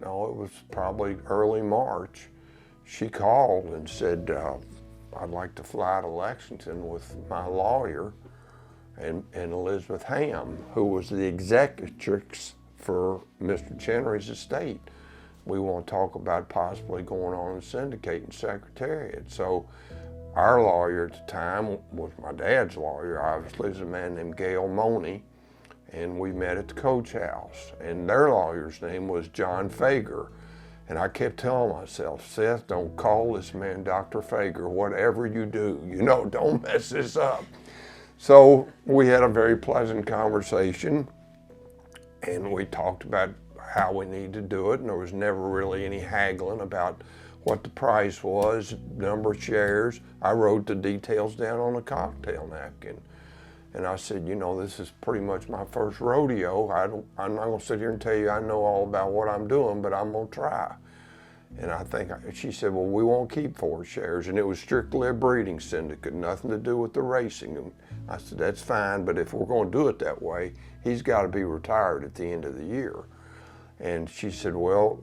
no, it was probably early March, she called and said, I'd like to fly to Lexington with my lawyer and Elizabeth Ham, who was the executrix for Mr. Chenry's estate. We want to talk about possibly going on and syndicating Secretariat. So our lawyer at the time was my dad's lawyer, obviously, is a man named Gail Money, and we met at the coach house. And their lawyer's name was John Fager. And I kept telling myself, Seth, don't call this man Dr. Fager, whatever you do, don't mess this up. So we had a very pleasant conversation, and we talked about how we need to do it, and there was never really any haggling about what the price was, number of shares. I wrote the details down on a cocktail napkin. And I said, this is pretty much my first rodeo. I'm not gonna sit here and tell you I know all about what I'm doing, but I'm gonna try. And she said, well, we won't keep 4 shares. And it was strictly a breeding syndicate, nothing to do with the racing. And I said, that's fine, but if we're gonna do it that way, he's gotta be retired at the end of the year. And she said, well,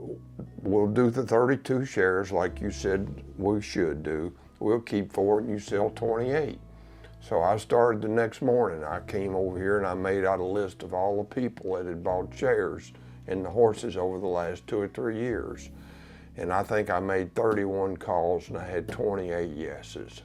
we'll do the 32 shares like you said we should do. We'll keep 4 and you sell 28. So I started the next morning. I came over here and I made out a list of all the people that had bought shares in the horses over the last 2 or 3 years. And I think I made 31 calls and I had 28 yeses.